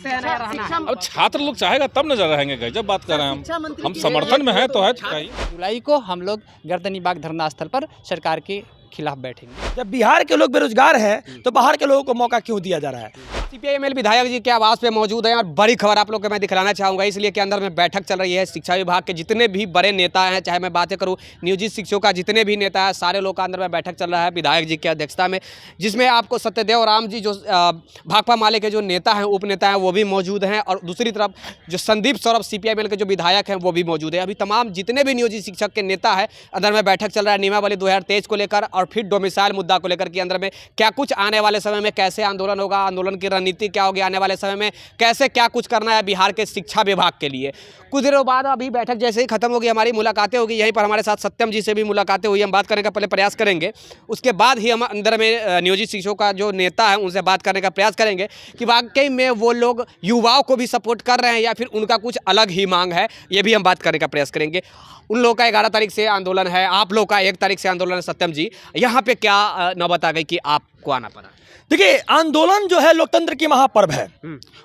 सकते हैं ना रहना है। अब छात्र लोग चाहेगा तब न रहेंगे, जब बात कर रहे हैं हम समर्थन में है तो है। जुलाई को हम लोग गर्दनी बाग धरना स्थल पर सरकार के खिलाफ बैठेंगे। जब बिहार के लोग बेरोजगार हैं तो बाहर के लोगों को मौका क्यों दिया जा रहा है? सीपीआई विधायक जी के आवास पे मौजूद हैं और बड़ी खबर आप लोग को मैं दिखलाना चाहूँगा, इसलिए कि अंदर में बैठक चल रही है। शिक्षा विभाग के जितने भी बड़े नेता हैं, चाहे मैं बातें करूँ नियोजित शिक्षकों का जितने भी नेता हैं, सारे लोग का अंदर में बैठक चल रहा है विधायक जी की अध्यक्षता में, जिसमें आपको सत्यदेव राम जी जो भाकपा माले के जो नेता हैं, उप नेता हैं, वो भी मौजूद हैं। और दूसरी तरफ जो संदीप सौरभ सीपीआई के जो विधायक हैं वो भी मौजूद है। अभी तमाम जितने भी नियोजित शिक्षक के नेता हैं अंदर में बैठक चल रहा है नियमावली 2023 को लेकर और फिर डोमिसाइल मुद्दा को लेकर कि अंदर में क्या कुछ आने वाले समय में कैसे आंदोलन होगा, आंदोलन की रणनीति क्या होगी, आने वाले समय में कैसे क्या कुछ करना है बिहार के शिक्षा विभाग के लिए। कुछ देरों बाद अभी बैठक जैसे ही खत्म होगी हमारी मुलाकातें होगी, यहीं पर हमारे साथ सत्यम जी से भी मुलाकातें हुई, हम बात करने का पहले प्रयास करेंगे, उसके बाद ही हम अंदर में नियोजित शिक्षकों का जो नेता है उनसे बात करने का प्रयास करेंगे कि वाकई में वो लोग युवाओं को भी सपोर्ट कर रहे हैं या फिर उनका कुछ अलग ही मांग है, ये भी हम बात करने का प्रयास करेंगे। उन लोगों का 11 तारीख से आंदोलन है, आप लोग का 1 तारीख से आंदोलन है। सत्यम जी, यहाँ पे क्या नौबत आ गई कि आपको आना पड़ा? देखिए, आंदोलन जो है लोकतंत्र की महापर्व है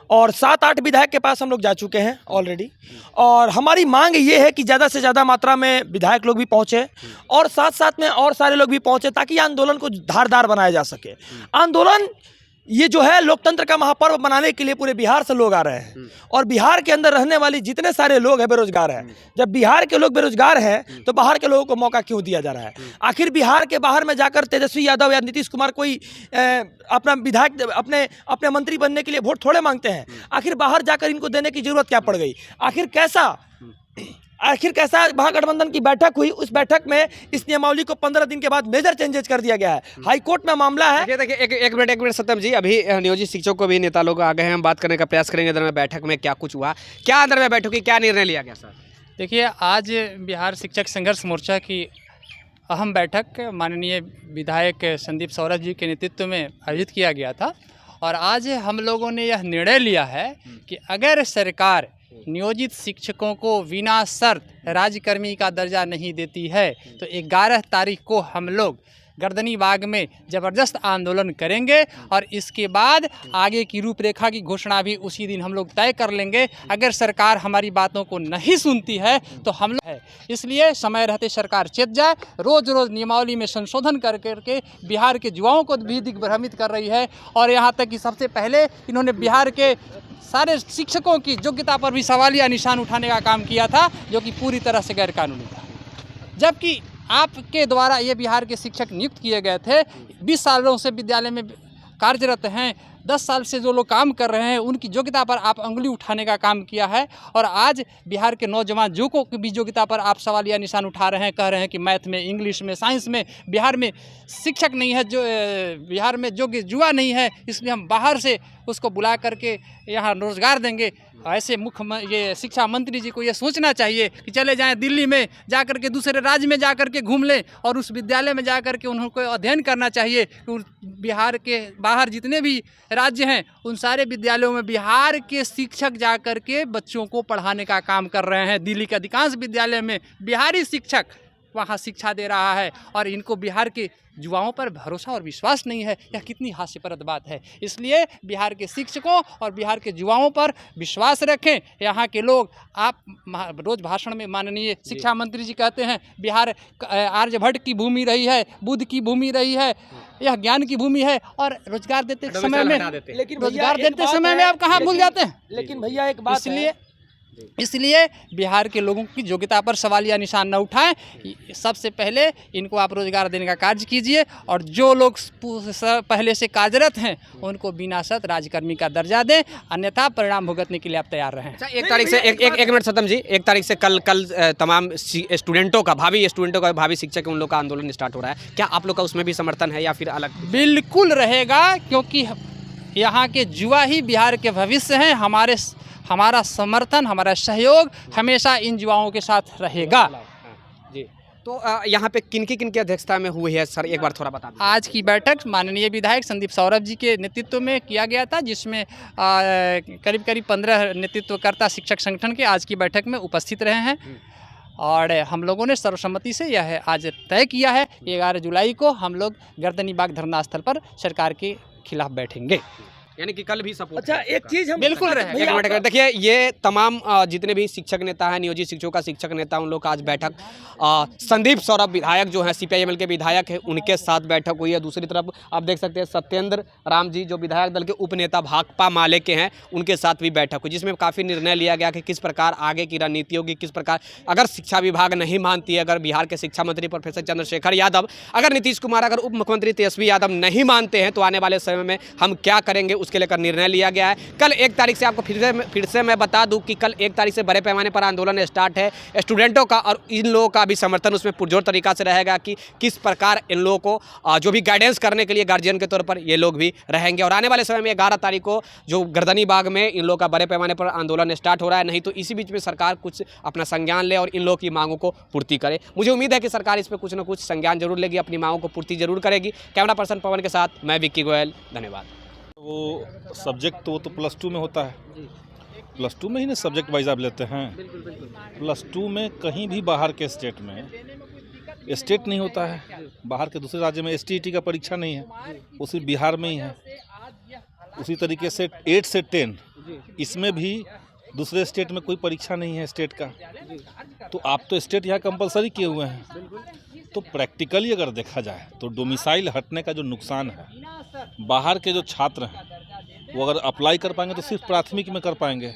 और 7-8 विधायक के पास हम लोग जा चुके हैं ऑलरेडी, और हमारी मांग ये है कि ज़्यादा से ज़्यादा मात्रा में विधायक लोग भी पहुँचे और साथ साथ में और सारे लोग भी पहुँचे ताकि आंदोलन को धारदार बनाया जा सके। आंदोलन ये जो है लोकतंत्र का महापर्व मनाने के लिए पूरे बिहार से लोग आ रहे हैं और बिहार के अंदर रहने वाली जितने सारे लोग हैं बेरोजगार हैं। जब बिहार के लोग बेरोजगार हैं तो बाहर के लोगों को मौका क्यों दिया जा रहा है? आखिर बिहार के बाहर में जाकर तेजस्वी यादव या नीतीश कुमार कोई अपना विधायक अपने मंत्री बनने के लिए वोट थोड़े मांगते हैं। आखिर बाहर जाकर इनको देने की जरूरत क्या पड़ गई? आखिर कैसा महागठबंधन की बैठक हुई, उस बैठक में इस नियमावली को 15 दिन के बाद मेजर चेंजेस कर दिया गया है। हाई कोर्ट में मामला है। देखिए एक मिनट सत्यम जी, अभी नियोजित शिक्षकों को भी नेता लोग आ गए हैं, हम बात करने का प्रयास करेंगे अंदर में बैठक में क्या कुछ हुआ, क्या अंदर में बैठक की क्या निर्णय लिया गया सर? देखिए, आज बिहार शिक्षक संघर्ष मोर्चा की अहम बैठक माननीय विधायक संदीप सौरभ जी के नेतृत्व में आयोजित किया गया था और आज हम लोगों ने यह निर्णय लिया है कि अगर सरकार नियोजित शिक्षकों को बिना शर्त राज्यकर्मी का दर्जा नहीं देती है तो 11 तारीख को हम लोग गर्दनी बाग में ज़बरदस्त आंदोलन करेंगे और इसके बाद आगे की रूपरेखा की घोषणा भी उसी दिन हम लोग तय कर लेंगे। अगर सरकार हमारी बातों को नहीं सुनती है तो हम लोग है, इसलिए समय रहते सरकार चेत जाए। रोज़ रोज़ नियमावली में संशोधन कर करके बिहार के युवाओं को भी दिग्भ्रमित कर रही है और यहाँ तक कि सबसे पहले इन्होंने बिहार के सारे शिक्षकों की योग्यता पर भी सवालिया निशान उठाने का काम किया था, जो कि पूरी तरह से गैरकानूनी था। जबकि आपके द्वारा ये बिहार के शिक्षक नियुक्त किए गए थे, 20 सालों से विद्यालय में कार्यरत हैं, 10 साल से जो लोग काम कर रहे हैं उनकी योग्यता पर आप अंगुली उठाने का काम किया है और आज बिहार के नौजवान युवकों की भी योग्यता पर आप सवालिया निशान उठा रहे हैं, कह रहे हैं कि मैथ में, इंग्लिश में, साइंस में बिहार में शिक्षक नहीं है, जो बिहार में योग्य युवा नहीं है, इसलिए हम बाहर से उसको बुला करके यहाँ रोजगार देंगे। ऐसे ये शिक्षा मंत्री जी को ये सोचना चाहिए कि चले जाएं दिल्ली में जा कर के, दूसरे राज्य में जा कर के घूम लें और उस विद्यालय में जा कर के उनको अध्ययन करना चाहिए कि बिहार के बाहर जितने भी राज्य हैं उन सारे विद्यालयों में बिहार के शिक्षक जा कर के बच्चों को पढ़ाने का काम कर रहे हैं। दिल्ली के अधिकांश विद्यालय में बिहारी शिक्षक वहाँ शिक्षा दे रहा है और इनको बिहार के युवाओं पर भरोसा और विश्वास नहीं है। यह कितनी हास्यप्रद बात है। इसलिए बिहार के शिक्षकों और बिहार के युवाओं पर विश्वास रखें। यहाँ के लोग, आप रोज़ भाषण में माननीय शिक्षा मंत्री जी कहते हैं बिहार आर्यभट्ट की भूमि रही है, बुद्ध की भूमि रही है, यह ज्ञान की भूमि है और रोजगार देते समय में, लेकिन रोजगार देते समय में आप कहाँ भूल जाते हैं? लेकिन भैया एक बात, इसलिए बिहार के लोगों की योग्यता पर सवालिया निशान न उठाएं। सबसे पहले इनको आप रोजगार देने का कार्य कीजिए और जो लोग पहले से कार्यरत हैं उनको बिना शर्त राज्यकर्मी का दर्जा दें, अन्यथा परिणाम भुगतने के लिए आप तैयार रहें। 1 तारीख से एक मिनट सत्यम जी, 1 तारीख से कल तमाम स्टूडेंटों का, भावी शिक्षक उन लोग का आंदोलन स्टार्ट हो रहा है, क्या आप लोग का उसमें भी समर्थन है या फिर अलग? बिल्कुल रहेगा, क्योंकि यहाँ के युवा ही बिहार के भविष्य हैं। हमारा समर्थन, हमारा सहयोग हमेशा इन युवाओं के साथ रहेगा। जी, तो यहाँ पे किन की अध्यक्षता में हुई है सर, एक बार थोड़ा बता दें। आज की बैठक माननीय विधायक संदीप सौरभ जी के नेतृत्व में किया गया था, जिसमें करीब 15 नेतृत्वकर्ता शिक्षक संगठन के आज की बैठक में उपस्थित रहे हैं और हम लोगों ने सर्वसम्मति से यह आज तय किया है 11 जुलाई को हम लोग गर्दनी बाग धरना स्थल पर सरकार के खिलाफ बैठेंगे। यानी कि कल भी सपोर्ट। अच्छा, एक चीज हम बिल्कुल रहे। एक मिनट का देखिए, ये तमाम जितने भी शिक्षक नेता हैं, नियोजित शिक्षकों का शिक्षक नेता, उन लोग का आज बैठक संदीप सौरभ विधायक जो हैं सीपीआईएमएल के विधायक हैं, उनके साथ बैठक हुई है। दूसरी तरफ आप देख सकते हैं सत्येंद्र राम जी जो विधायक दल के उपनेता भाकपा माले के हैं, उनके साथ भी बैठक हुई, जिसमें काफ़ी निर्णय लिया गया कि किस प्रकार आगे की रणनीति होगी, किस प्रकार अगर शिक्षा विभाग नहीं मानती है, अगर बिहार के शिक्षा मंत्री प्रोफेसर चंद्रशेखर यादव, अगर नीतीश कुमार, अगर उप मुख्यमंत्री तेजस्वी यादव नहीं मानते हैं तो आने वाले समय में हम क्या करेंगे, उसके लेकर निर्णय लिया गया है। कल 1 तारीख से आपको फिर से मैं बता दूं कि कल 1 तारीख से बड़े पैमाने पर आंदोलन स्टार्ट है स्टूडेंटों का, और इन लोगों का भी समर्थन उसमें पुरजोर तरीका से रहेगा कि किस प्रकार इन लोगों को जो भी गाइडेंस करने के लिए गार्जियन के तौर पर ये लोग भी रहेंगे। और आने वाले समय में 11 तारीख को जो गर्दनी बाग में इन लोगों का बड़े पैमाने पर आंदोलन स्टार्ट हो रहा है, नहीं तो इसी बीच में सरकार कुछ अपना संज्ञान ले और इन लोगों की मांगों को पूर्ति करे। मुझे उम्मीद है कि सरकार इस पर कुछ न कुछ संज्ञान जरूर लेगी, अपनी मांगों को पूर्ति जरूर करेगी। कैमरा पर्सन पवन के साथ मैं विक्की गोयल, धन्यवाद। वो सब्जेक्ट तो वो तो +2 में होता है, +2 में ही ना सब्जेक्ट वाइज आप लेते हैं। +2 में कहीं भी बाहर के स्टेट में स्टेट नहीं होता है, बाहर के दूसरे राज्य में STET का परीक्षा नहीं है, वो सिर्फ बिहार में ही है। उसी तरीके से 8 से 10 इसमें भी दूसरे स्टेट में कोई परीक्षा नहीं है स्टेट का। तो आप तो स्टेट यहाँ कंपलसरी किए हुए हैं। तो प्रैक्टिकली अगर देखा जाए तो डोमिसाइल हटने का जो नुकसान है, बाहर के जो छात्र हैं वो अगर अप्लाई कर पाएंगे तो सिर्फ प्राथमिक में कर पाएंगे,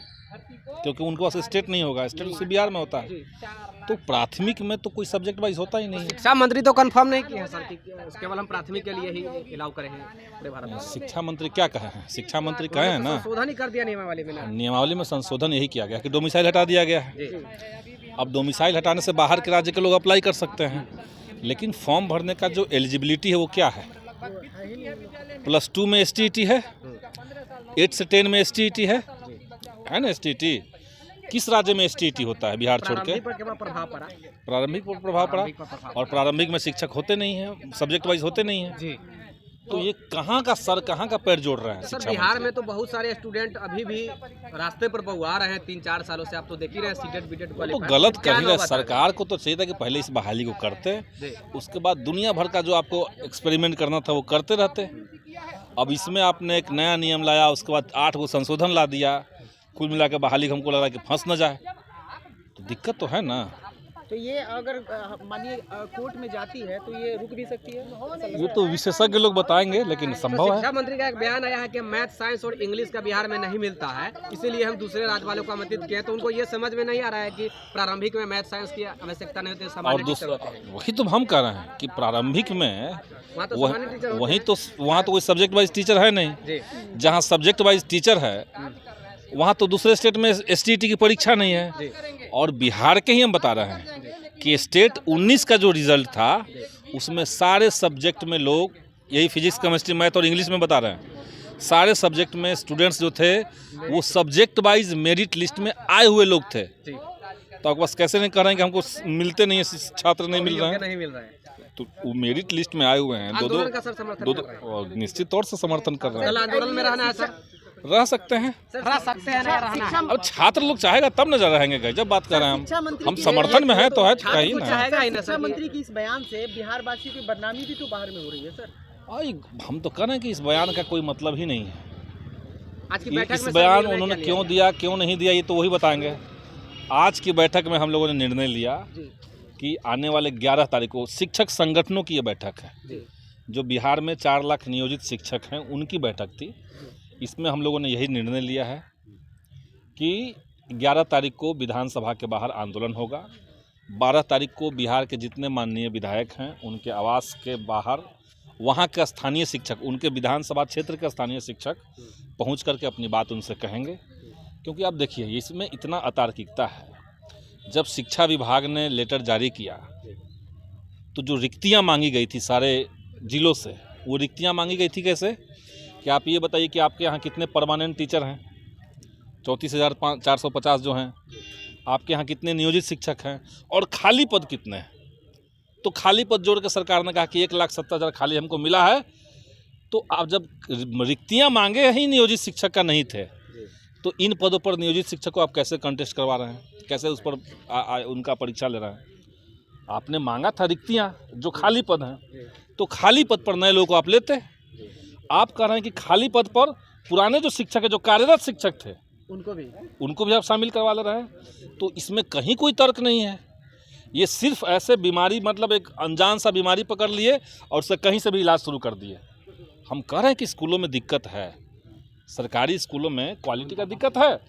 क्योंकि उनके पास स्टेट नहीं होगा, स्टेट उसी बिहार में होता है। तो प्राथमिक में तो कोई सब्जेक्ट वाइज होता ही नहीं है। शिक्षा मंत्री तो कंफर्म नहीं किया है सर कि केवल हम प्राथमिक के लिए ही अलाउ करें पूरे भारत में। शिक्षा मंत्री क्या कहे हैं? शिक्षा मंत्री कहे हैं ना, संशोधन ही कर दिया नियमावली में। नियमावली में संशोधन यही किया गया कि डोमिसाइल हटा दिया गया है। अब डोमिसाइल हटाने से बाहर के राज्य के लोग अप्लाई कर सकते हैं, लेकिन फॉर्म भरने का जो एलिजिबिलिटी है वो क्या है? +2 में STET है, 8 से 10 में STET है ना। STET किस राज्य में STET होता है बिहार छोड़ के? प्रारंभिक पर प्रभाव पड़ा, और प्रारंभिक में शिक्षक होते नहीं हैं, सब्जेक्ट वाइज होते नहीं हैं। तो ये कहाँ का पैर जोड़ रहा है? सर बिहार में तो बहुत सारे स्टूडेंट अभी भी रास्ते पर बहुआ रहे हैं 3-4 सालों से, आप तो देख ही रहे हैं सीटेट बीटेट तो गलत कर रही है सरकार को। तो चाहिए था कि पहले इस बहाली को करते, उसके बाद दुनिया भर का जो आपको एक्सपेरिमेंट करना था वो करते रहते। अब इसमें आपने एक नया नियम लाया, उसके बाद 8 को संशोधन ला दिया, कुल मिला के बहाली हमको लगा कि फंस न जाए, तो दिक्कत तो है ना। तो ये अगर मानिए कोर्ट में जाती है तो ये रुक भी सकती है? ये तो विशेषज्ञ लोग बताएंगे, लेकिन संभव है। शिक्षा मंत्री का एक बयान आया है कि मैथ, साइंस और इंग्लिश का बिहार में नहीं मिलता है, इसीलिए हम दूसरे राज्य वालों को आमंत्रित किए। तो उनको ये समझ में नहीं आ रहा है कि प्रारंभिक में मैथ साइंस की आवश्यकता नहीं होती, और दूसरा वही तो हम कह रहे हैं कि प्रारंभिक में वहीं तो वहाँ तो कोई सब्जेक्ट वाइज टीचर है नहीं। जहाँ सब्जेक्ट वाइज टीचर है वहाँ तो दूसरे स्टेट में STET की परीक्षा नहीं है। और बिहार के ही हम बता रहे हैं कि स्टेट 19 का जो रिजल्ट था उसमें सारे सब्जेक्ट में लोग, यही फिजिक्स, केमिस्ट्री, मैथ और इंग्लिश में बता रहे हैं, सारे सब्जेक्ट में स्टूडेंट्स जो थे वो सब्जेक्ट वाइज मेरिट लिस्ट में आए हुए लोग थे। तो आप बस कैसे नहीं कह रहे हैं कि हमको मिलते नहीं है, छात्र नहीं मिल रहे हैं? तो वो मेरिट लिस्ट में आए हुए हैं। दो निश्चित तौर से समर्थन कर रहे हैं। आंदोलन में रहना है सर, रह सकते हैं, अब छात्र लोग चाहेगा तब न जा रहेंगे। जब बात कर रहे हैं हम समर्थन में है तो है कहीं ना। शिक्षा मंत्री की इस बयान से बिहार वासियों की बदनामी भी तो बाहर में हो रही है सर। हम तो कह रहे हैं कि इस बयान का कोई मतलब ही नहीं है। आज की बैठक इस में बयान उन्होंने क्यों दिया, क्यों नहीं दिया, ये तो वही बताएंगे। आज की बैठक में हम लोगों ने निर्णय लिया कि आने वाले 11 तारीख को शिक्षक संगठनों की ये बैठक है, जो बिहार में 4 लाख नियोजित शिक्षक हैं उनकी बैठक थी। इसमें हम लोगों ने यही निर्णय लिया है कि 11 तारीख को विधानसभा के बाहर आंदोलन होगा। 12 तारीख को बिहार के जितने माननीय विधायक हैं उनके आवास के बाहर वहाँ के स्थानीय शिक्षक, उनके विधानसभा क्षेत्र के स्थानीय शिक्षक पहुँच करके अपनी बात उनसे कहेंगे। क्योंकि आप देखिए इसमें इतना अतार्किकता है। जब शिक्षा विभाग ने लेटर जारी किया तो जो रिक्तियाँ मांगी गई थी सारे जिलों से, वो रिक्तियाँ मांगी गई थी कैसे कि आप ये बताइए कि आपके यहाँ कितने परमानेंट टीचर हैं, 34,450 जो हैं, आपके यहाँ कितने नियोजित शिक्षक हैं और खाली पद कितने हैं। तो खाली पद जोड़ के सरकार ने कहा कि 1,70,000 खाली हमको मिला है। तो आप जब रिक्तियाँ मांगे ही नियोजित शिक्षक का नहीं थे, तो इन पदों पर नियोजित शिक्षक को आप कैसे कंटेस्ट करवा रहे हैं, कैसे उस पर उनका परीक्षा ले रहे हैं? आपने मांगा था रिक्तियाँ जो खाली पद हैं, तो खाली पद पर नए लोगों को आप लेते। आप कह रहे हैं कि खाली पद पर पुराने जो शिक्षक है, जो कार्यरत शिक्षक थे, उनको भी आप शामिल करवा ले रहे हैं। तो इसमें कहीं कोई तर्क नहीं है। ये सिर्फ ऐसे बीमारी, मतलब एक अनजान सा बीमारी पकड़ लिए और उससे कहीं से भी इलाज शुरू कर दिए। हम कह रहे हैं कि स्कूलों में दिक्कत है, सरकारी स्कूलों में क्वालिटी का दिक्कत है,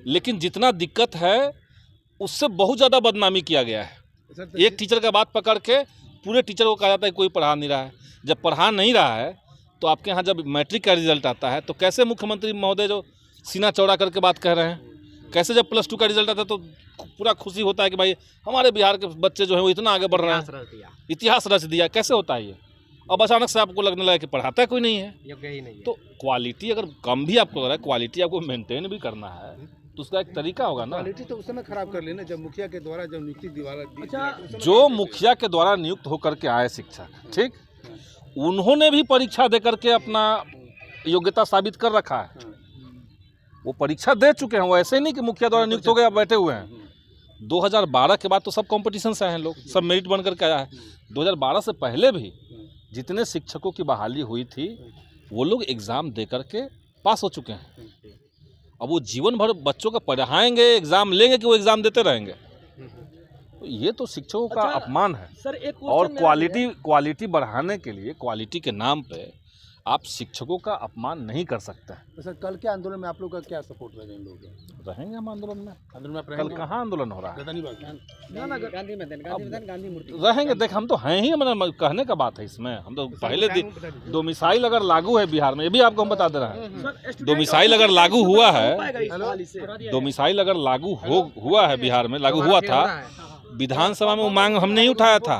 लेकिन जितना दिक्कत है उससे बहुत ज़्यादा बदनामी किया गया है। एक टीचर का बात पकड़ के पूरे टीचर को कहा जाता है कोई पढ़ा नहीं रहा है। जब पढ़ा नहीं रहा है तो आपके यहाँ जब मैट्रिक का रिजल्ट आता है तो कैसे मुख्यमंत्री महोदय जो सीना चौड़ा करके बात कह रहे हैं, कैसे जब +2 का रिजल्ट आता है तो पूरा खुशी होता है कि भाई हमारे बिहार के बच्चे जो हैं वो इतना आगे बढ़ रहे हैं, इतिहास रच दिया। कैसे होता है ये? अब अचानक से आपको लगने लगा कि पढ़ाता कोई नहीं है, योग्य ही नहीं है। तो क्वालिटी अगर कम भी आपको लग रहा है, क्वालिटी आपको मेंटेन भी करना है तो उसका एक तरीका होगा ना। क्वालिटी तो उस समय खराब कर लेना जब मुखिया के द्वारा जब नियुक्ति दिवाला जो मुखिया के द्वारा नियुक्त होकर के आए शिक्षक, ठीक, उन्होंने भी परीक्षा दे करके अपना योग्यता साबित कर रखा है। वो परीक्षा दे चुके हैं, वो ऐसे नहीं कि मुखिया द्वारा नियुक्त हो गए आप बैठे हुए हैं। 2012 के बाद तो सब कंपटीशन से आए हैं लोग, सब मेरिट बन करके आया है। 2012 से पहले भी जितने शिक्षकों की बहाली हुई थी वो लोग एग्ज़ाम दे करके पास हो चुके हैं। अब वो जीवन भर बच्चों का पढ़ाएंगे, एग्ज़ाम लेंगे कि वो एग्ज़ाम देते रहेंगे? तो ये तो शिक्षकों का अपमान है। सर एक और क्वालिटी बढ़ाने के लिए, क्वालिटी के नाम पे आप शिक्षकों का अपमान नहीं कर सकते हैं। तो सर कल के आंदोलन में आप लोग का क्या सपोर्ट रहेगा इन लोगों का? रहेंगे हम आंदोलन में। आंदोलन में कल कहाँ आंदोलन हो रहा है? गांधी मैदान गांधी मूर्ति रहेंगे। देख, हम तो हैं ही, मतलब कहने का बात है इसमें। हम तो पहले दिन डोमिसाइल अगर लागू है बिहार में, ये भी आपको हम बता दे रहे हैं। डोमिसाइल अगर लागू हुआ है, डोमिसाइल अगर लागू हुआ है बिहार में, लागू हुआ था, विधानसभा में वो मांग हमने ही उठाया था,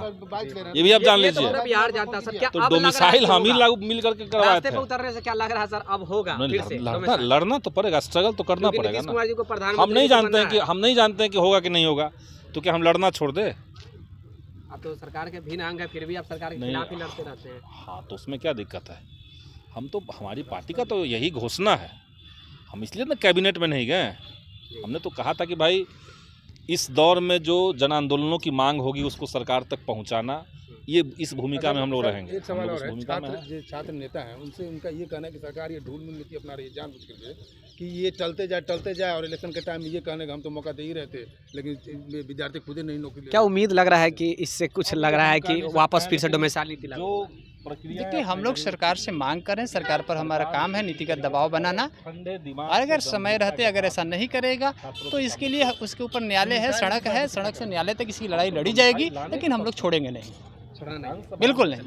ये भी आप जान लीजिए। बिहार जानता है सर, क्या तो डोमिसाइल हम ही लागू मिल करके करवाए रास्ते थे। पे उतरने से क्या लग रहा है सर, अब होगा फिर से लड़ना तो पड़ेगा, स्ट्रगल तो करना पड़ेगा नीतीश ना। कुमार जी को प्रधानमंत्री हम नहीं जानते हैं कि होगा कि नहीं होगा, तो क्या हम लड़ना छोड़ दे? आप तो सरकार के भिन्न अंग है, फिर भी आप सरकार के खिलाफ ही लड़ते रहते हैं। हाँ, तो उसमें क्या दिक्कत है? हम तो, हमारी पार्टी का तो यही घोषणा है। हम इसलिए ना कैबिनेट में नहीं गए। हमने तो कहा था कि भाई इस दौर में जो जन आंदोलनों की मांग होगी उसको सरकार तक पहुंचाना, ये इस भूमिका में हम लोग रहेंगे। एक सवाल और है, छात्र नेता हैं, उनसे उनका ये कहना है कि सरकार ये ढूल नीति अपना रही है जानबूझ करके कि ये चलते जाए और इलेक्शन के टाइम में ये कहने का हम तो मौका दे ही रहते, लेकिन विद्यार्थी खुद ही नहीं नौकरी। क्या उम्मीद लग रहा है कि इससे कुछ लग रहा है कि वापस फिर से डोमिसाइल नीति लागू? देखिए, हम लोग सरकार से मांग करें, सरकार पर हमारा काम है नीतिगत दबाव बनाना। और अगर समय रहते अगर ऐसा नहीं करेगा तो इसके लिए उसके ऊपर न्यायालय है, सड़क से न्यायालय तक इसकी लड़ाई लड़ी जाएगी, लेकिन हम लोग छोड़ेंगे नहीं, बिल्कुल नहीं।